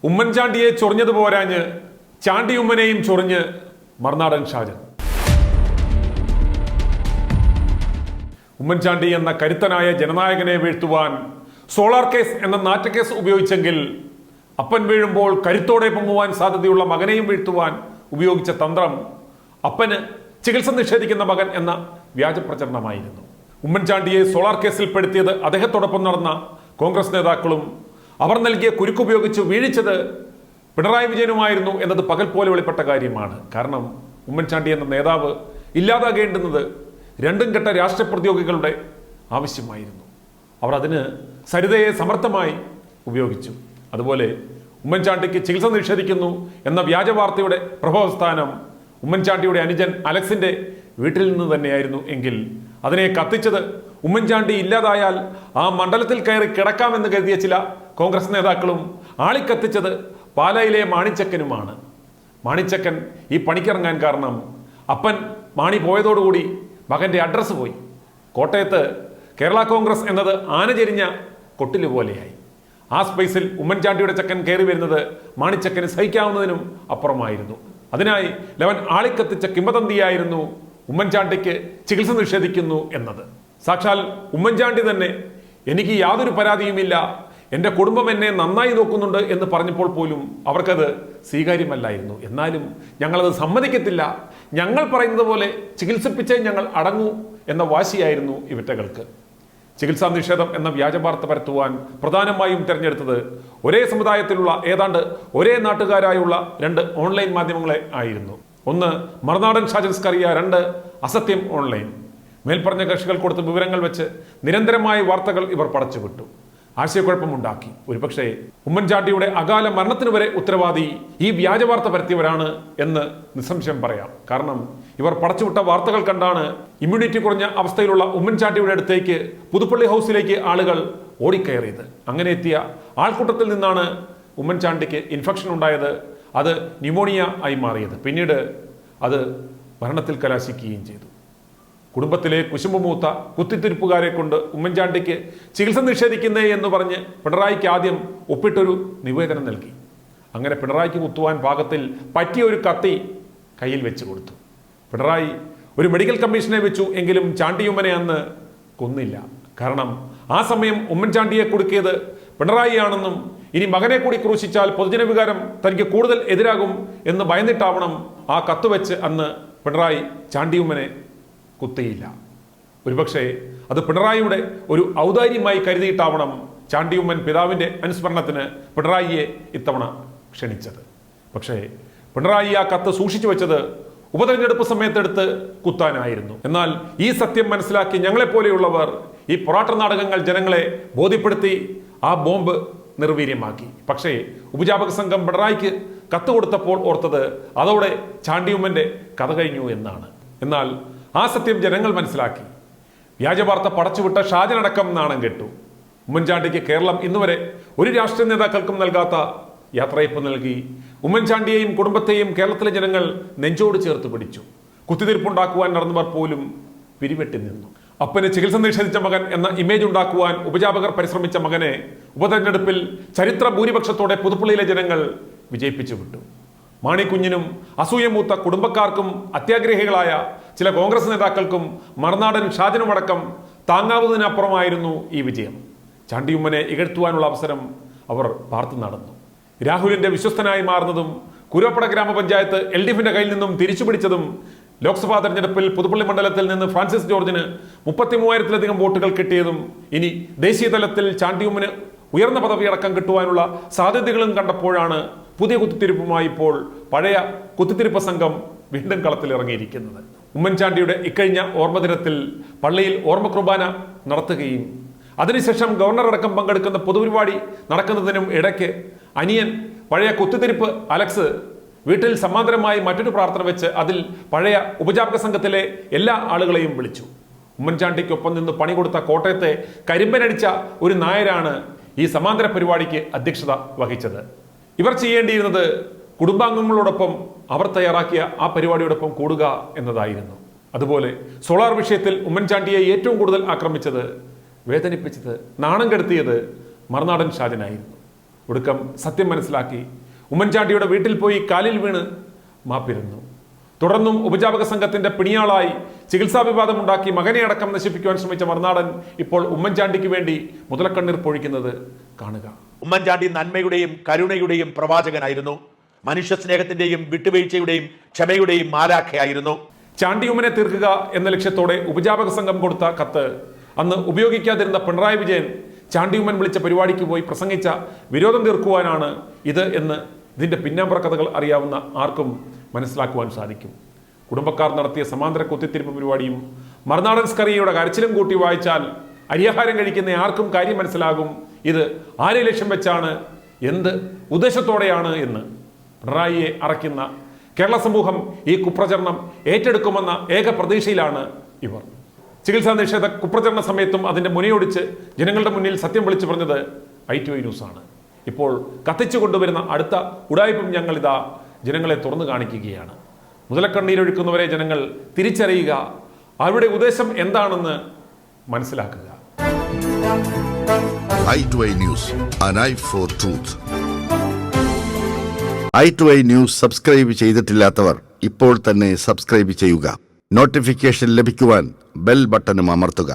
ഉമ്മൻചാണ്ടിയെ ചൊറിഞ്ഞത് പോരാഞ്ഞ് ചാണ്ടി ഉമ്മനെയും ചൊറിഞ്ഞ് മറുനാടൻ ഷാജൻ. ഉമ്മൻചാണ്ടി എന്ന കരുത്തനായ ജനനായകനെ വീഴ്ത്തുവാൻ സോളാർ കേസ് എന്ന നാറ്റക്കേസ് ഉപയോഗിച്ചെങ്കിൽ അപ്പൻ വീഴുമ്പോൾ കരുത്തോടെ പൊങ്ങുവാൻ സാധ്യതയുള്ള മകനെയും വീഴ്ത്തുവാൻ ഉപയോഗിച്ച തന്ത്രം അപ്പന് ചികിത്സ നിഷേധിക്കുന്ന മകൻ എന്ന വ്യാജപ്രചരണമായിരുന്നു. ഉമ്മൻചാണ്ടിയെ സോളാർ കേസിൽ പെടുത്തിയത് അദ്ദേഹത്തോടൊപ്പം നടന്ന കോൺഗ്രസ് നേതാക്കളും അവർ നൽകിയ കുരുക്കുപയോഗിച്ച് വീഴിച്ചത് പിണറായി വിജയനുമായിരുന്നു എന്നത് പകൽ പോലെ വെളിപ്പെട്ട കാര്യമാണ്. കാരണം ഉമ്മൻചാണ്ടി എന്ന നേതാവ് ഇല്ലാതാകേണ്ടുന്നത് രണ്ടും കെട്ട രാഷ്ട്രീയ പ്രതിയോഗികളുടെ ആവശ്യമായിരുന്നു. അവർ അതിന് സരിതയെ സമർത്ഥമായി ഉപയോഗിച്ചു. അതുപോലെ ഉമ്മൻചാണ്ടിക്ക് ചികിത്സ നിഷേധിക്കുന്നു എന്ന വ്യാജ വാർത്തയുടെ പ്രഭവസ്ഥാനം ഉമ്മൻചാണ്ടിയുടെ അനുജൻ അലക്സിന്റെ വീട്ടിൽ നിന്ന് തന്നെയായിരുന്നു എങ്കിൽ അതിനെ കത്തിച്ചത് ഉമ്മൻചാണ്ടി ഇല്ലാതായാൽ ആ മണ്ഡലത്തിൽ കയറി കിടക്കാമെന്ന് കരുതിയ ചില കോൺഗ്രസ് നേതാക്കളും ആളിക്കത്തിച്ചത് പാലായിലെ മാണിച്ചക്കനുമാണ്. മാണിച്ചക്കൻ ഈ പണിക്കിറങ്ങാൻ കാരണം അപ്പൻ മാണി പോയതോടുകൂടി മകന്റെ അഡ്രസ്സ് പോയി. കോട്ടയത്ത് കേരള കോൺഗ്രസ് എന്നത് ആന ചെരിഞ്ഞ കൊട്ടില് പോലെയായി. ആ സ്പേസിൽ ഉമ്മൻചാണ്ടിയുടെ ചക്കൻ കയറി വരുന്നത് മാണിച്ചക്കന് സഹിക്കാവുന്നതിനും അപ്പുറമായിരുന്നു. അതിനായി ലവൻ ആളിക്കത്തിച്ച കിംവദന്തിയായിരുന്നു ഉമ്മൻചാണ്ടിക്ക് ചികിത്സ നിഷേധിക്കുന്നു എന്നത്. സാക്ഷാൽ ഉമ്മൻചാണ്ടി തന്നെ എനിക്ക് യാതൊരു പരാതിയുമില്ല, എൻ്റെ കുടുംബം എന്നെ നന്നായി നോക്കുന്നുണ്ട് എന്ന് പറഞ്ഞപ്പോൾ പോലും അവർക്കത് സ്വീകാര്യമല്ലായിരുന്നു. എന്നാലും ഞങ്ങളത് സമ്മതിക്കത്തില്ല, ഞങ്ങൾ പറയുന്നത് പോലെ ചികിത്സിപ്പിച്ചേ ഞങ്ങൾ അടങ്ങൂ എന്ന വാശിയായിരുന്നു ഇവറ്റകൾക്ക്. ചികിത്സാ നിഷേധം എന്ന വ്യാജവാർത്ത പരത്തുവാൻ പ്രധാനമായും തിരഞ്ഞെടുത്തത് ഒരേ സമുദായത്തിലുള്ള ഏതാണ്ട് ഒരേ നാട്ടുകാരായുള്ള രണ്ട് ഓൺലൈൻ മാധ്യമങ്ങളെ ആയിരുന്നു. ഒന്ന് മറുനാടൻ ഷാജൻസ്കറിയ, രണ്ട് അസത്യം ഓൺലൈൻ. മേൽപ്പറഞ്ഞ കക്ഷികൾ കൊടുത്ത വിവരങ്ങൾ വെച്ച് നിരന്തരമായ വാർത്തകൾ ഇവർ പടച്ചുവിട്ടു, ആശയക്കുഴപ്പമുണ്ടാക്കി. ഒരുപക്ഷെ ഉമ്മൻചാണ്ടിയുടെ അകാല മരണത്തിന് വരെ ഉത്തരവാദി ഈ വ്യാജവാർത്ത പരത്തിയവരാണ് എന്ന് നിസ്സംശയം പറയാം. കാരണം ഇവർ പടച്ചുവിട്ട വാർത്തകൾ കണ്ടാണ് ഇമ്മ്യൂണിറ്റി കുറഞ്ഞ അവസ്ഥയിലുള്ള ഉമ്മൻചാണ്ടിയുടെ അടുത്തേക്ക് പുതുപ്പള്ളി ഹൗസിലേക്ക് ആളുകൾ ഓടിക്കയറിയത്. അങ്ങനെ എത്തിയ ആൾക്കൂട്ടത്തിൽ നിന്നാണ് ഉമ്മൻചാണ്ടിക്ക് ഇൻഫെക്ഷൻ ഉണ്ടായത്, അത് ന്യൂമോണിയ ആയി മാറിയത്. പിന്നീട് അത് മരണത്തിൽ കലാശിക്കുകയും ചെയ്തു. കുടുംബത്തിലെ കുശുമ്പുമൂത്ത കുത്തിത്തിരിപ്പുകാരെ കൊണ്ട് ഉമ്മൻചാണ്ടിക്ക് ചികിത്സ നിഷേധിക്കുന്നേ എന്ന് പറഞ്ഞ് പിണറായിക്ക് ആദ്യം ഒപ്പിട്ടൊരു നിവേദനം നൽകി. അങ്ങനെ പിണറായിക്ക് കുത്തുവാൻ പാകത്തിൽ പറ്റിയ ഒരു കത്തി കയ്യിൽ വെച്ച് കൊടുത്തു. പിണറായി ഒരു മെഡിക്കൽ കമ്മീഷനെ വെച്ചു, എങ്കിലും ചാണ്ടിയുമ്മനെ അന്ന് കൊന്നില്ല. കാരണം ആ സമയം ഉമ്മൻചാണ്ടിയെ കുടുക്കിയത് പിണറായിയാണെന്നും ഇനി മകനെ കൂടി ക്രൂശിച്ചാൽ പൊതുജനവികാരം തനിക്ക് കൂടുതൽ എതിരാകും എന്ന് ഭയന്നിട്ടാവണം ആ കത്ത് വെച്ച് അന്ന് പിണറായി ചാണ്ടിയുമ്മനെ കുത്തിയില്ല. ഒരുപക്ഷെ അത് പിണറായിയുടെ ഒരു ഔദാര്യമായി കരുതിയിട്ടാവണം ചാണ്ടിയുമ്മൻ പിതാവിൻ്റെ അനുസ്മരണത്തിന് പിണറായിയെ ഇത്തവണ ക്ഷണിച്ചത്. പക്ഷേ പിണറായി ആ കത്ത് സൂക്ഷിച്ചു വെച്ചത് ഉപതെരഞ്ഞെടുപ്പ് സമയത്തെടുത്ത് കുത്താനായിരുന്നു. എന്നാൽ ഈ സത്യം മനസ്സിലാക്കി ഞങ്ങളെപ്പോലെയുള്ളവർ ഈ പൊറാട്ട നാടകങ്ങൾ ജനങ്ങളെ ബോധ്യപ്പെടുത്തി ആ ബോംബ് നിർവീര്യമാക്കി. പക്ഷേ ഉപജാപക സംഘം പിണറായിക്ക് കത്ത് കൊടുത്തപ്പോൾ ഓർത്തത് അതോടെ ചാണ്ടിയുമ്മന്റെ കഥ കഴിഞ്ഞു എന്നാണ്. എന്നാൽ ആ സത്യം ജനങ്ങൾ മനസ്സിലാക്കി. വ്യാജവാർത്ത പടച്ചുവിട്ട ഷാജനടക്കം നാണം കെട്ടു. ഉമ്മൻചാണ്ടിക്ക് കേരളം ഇന്നുവരെ ഒരു രാഷ്ട്രീയ നേതാക്കൾക്കും നൽകാത്ത യാത്രയപ്പ് നൽകി. ഉമ്മൻചാണ്ടിയെയും കുടുംബത്തെയും കേരളത്തിലെ ജനങ്ങൾ നെഞ്ചോട് ചേർത്ത് പിടിച്ചു. കുത്തിത്തിരിപ്പുണ്ടാക്കുവാൻ നടന്നവർ പോലും പിരിവെട്ടി നിന്നു. അപ്പന് ചികിത്സ നിഷേധിച്ച മകൻ എന്ന ഇമേജ് ഉണ്ടാക്കുവാൻ ഉപജാപകർ പരിശ്രമിച്ച മകനെ ഉപതെരഞ്ഞെടുപ്പിൽ ചരിത്ര ഭൂരിപക്ഷത്തോടെ പുതുപ്പള്ളിയിലെ ജനങ്ങൾ വിജയിപ്പിച്ചു വിട്ടു. മാണിക്കുഞ്ഞിനും അസൂയമൂത്ത കുടുംബക്കാർക്കും അത്യാഗ്രഹികളായ ചില കോൺഗ്രസ് നേതാക്കൾക്കും മറുനാടൻ ഷാജനുമടക്കം താങ്ങാവുന്നതിനപ്പുറമായിരുന്നു ഈ വിജയം. ചാണ്ടിയുമ്മനെ ഇകഴ്ത്തുവാനുള്ള അവസരം അവർ പാർത്തു നടന്നു. രാഹുലിന്റെ വിശ്വസ്തനായി മാറുന്നതും കുരപ്പട ഗ്രാമപഞ്ചായത്ത് LDFിന്റെ കയ്യിൽ നിന്നും തിരിച്ചുപിടിച്ചതും ലോക്സഭാ തെരഞ്ഞെടുപ്പിൽ പുതുപ്പള്ളി മണ്ഡലത്തിൽ നിന്ന് ഫ്രാൻസിസ് ജോർജിന് 33,000-ലധികം വോട്ടുകൾ കിട്ടിയതും ഇനി ദേശീയ തലത്തിൽ ചാണ്ടിയുമ്മന് ഉയർന്ന പദവി അടക്കം കിട്ടുവാനുള്ള സാധ്യതകളും കണ്ടപ്പോഴാണ് പുതിയ കുത്തിത്തിരിപ്പുമായി ഇപ്പോൾ പഴയ കുത്തിത്തിരിപ്പ് സംഘം വീണ്ടും കളത്തിലിറങ്ങിയിരിക്കുന്നത്. ഉമ്മൻചാണ്ടിയുടെ ഇക്കഴിഞ്ഞ ഓർമ്മദിനത്തിൽ പള്ളിയിൽ ഓർമ്മ കുർബാന നടത്തുകയും അതിനുശേഷം ഗവർണർ അടക്കം പങ്കെടുക്കുന്ന പൊതുപരിപാടി നടക്കുന്നതിനും ഇടയ്ക്ക് അനിയൻ പഴയ കുത്തിത്തിരിപ്പ് അലക്സ് വീട്ടിൽ സമാന്തരമായി മറ്റൊരു പ്രാർത്ഥന വെച്ച് അതിൽ പഴയ ഉപജാപക സംഘത്തിലെ എല്ലാ ആളുകളെയും വിളിച്ചു. ഉമ്മൻചാണ്ടിക്കൊപ്പം നിന്ന് പണി കൊടുത്ത കോട്ടയത്തെ കരിമ്പനടിച്ച ഒരു നായരാണ് ഈ സമാന്തര പരിപാടിക്ക് അധ്യക്ഷത വഹിച്ചത്. ഇവർ ചെയ്യേണ്ടിയിരുന്നത് കുടുംബാംഗങ്ങളോടൊപ്പം അവർ തയ്യാറാക്കിയ ആ പരിപാടിയോടൊപ്പം കൂടുക എന്നതായിരുന്നു. അതുപോലെ സോളാർ വിഷയത്തിൽ ഉമ്മൻചാണ്ടിയെ ഏറ്റവും കൂടുതൽ ആക്രമിച്ചത്, വേദനിപ്പിച്ചത്, നാണം കെടുത്തിയത് മറുനാടൻ ഷാജനായിരുന്നു. ഒടുക്കം സത്യം മനസ്സിലാക്കി ഉമ്മൻചാണ്ടിയുടെ വീട്ടിൽ പോയി കാലിൽ വീണ് മാപ്പിരുന്നു. തുടർന്നും ഉപജാപക സംഘത്തിന്റെ പിണിയാളായി ചികിത്സാ വിവാദമുണ്ടാക്കി മകനെ അടക്കം നശിപ്പിക്കുവാൻ ശ്രമിച്ച മറുനാടൻ ഇപ്പോൾ ഉമ്മൻചാണ്ടിക്ക് വേണ്ടി മുതലക്കണ്ണീർ പൊഴിക്കുന്നത് കാണുക. ഉമ്മൻചാണ്ടി നന്മയുടെയും കരുണയുടെയും പ്രവാചകനായിരുന്നു. മനുഷ്യ സ്നേഹത്തിന്റെയും വിട്ടുവീഴ്ചയുടെയും ക്ഷമയുടെയും മാലാഖയായിരുന്നു. ചാണ്ടിയുമ്മനെ തീർക്കുക എന്ന ലക്ഷ്യത്തോടെ ഉപജാപക സംഘം കൊടുത്ത കത്ത് അന്ന് ഉപയോഗിക്കാതിരുന്ന പിണറായി വിജയൻ ചാണ്ടിയുമ്മൻ വിളിച്ച പരിപാടിക്ക് പോയി പ്രസംഗിച്ച വിരോധം തീർക്കുവാനാണ് ഇത് എന്ന് ഇതിന്റെ പിന്നാമ്പുറ കഥകൾ അറിയാവുന്ന ആർക്കും മനസ്സിലാക്കുവാൻ സാധിക്കും. കുടുംബക്കാർ നടത്തിയ സമാന്തര കുത്തിത്തിരിപ്പ് പരിപാടിയും മറുനാടൻ സ്കറിയയുടെ കരച്ചിലും കൂട്ടി വായിച്ചാൽ അരിയാഹാരം കഴിക്കുന്ന ആർക്കും കാര്യം മനസ്സിലാകും ഇത് ആരെ ലക്ഷ്യം വെച്ചാണ്, എന്ത് ഉദ്ദേശത്തോടെയാണ് എന്ന്. പിണറായിയെ അറയ്ക്കുന്ന കേരള സമൂഹം ഈ കുപ്രചരണം ഏറ്റെടുക്കുമെന്ന ഏക പ്രതീക്ഷയിലാണ് ഇവർ. ചികിത്സാ നിഷേധ കുപ്രചരണ സമയത്തും അതിന്റെ മുനയൊടിച്ച് ജനങ്ങളുടെ മുന്നിൽ സത്യം വിളിച്ചു പറഞ്ഞത് i2i ന്യൂസാണ്. ഇപ്പോൾ കത്തിച്ചു കൊണ്ടുവരുന്ന അടുത്ത ഉടായ്പും ഞങ്ങളിതാ ജനങ്ങളെ തുറന്നു കാണിക്കുകയാണ്. മുതലക്കണ്ണീരൊഴുക്കുന്നവരെ ജനങ്ങൾ തിരിച്ചറിയുക, അവരുടെ ഉദ്ദേശം എന്താണെന്ന് മനസ്സിലാക്കുക. i2i News, an eye for truth. i2i News subscribe ചെയ്തിട്ടില്ലാത്തവർ ഇപ്പോൾ തന്നെ സബ്സ്ക്രൈബ് ചെയ്യുക. നോട്ടിഫിക്കേഷൻ ലഭിക്കുവാൻ ബെൽ ബട്ടണും അമർത്തുക.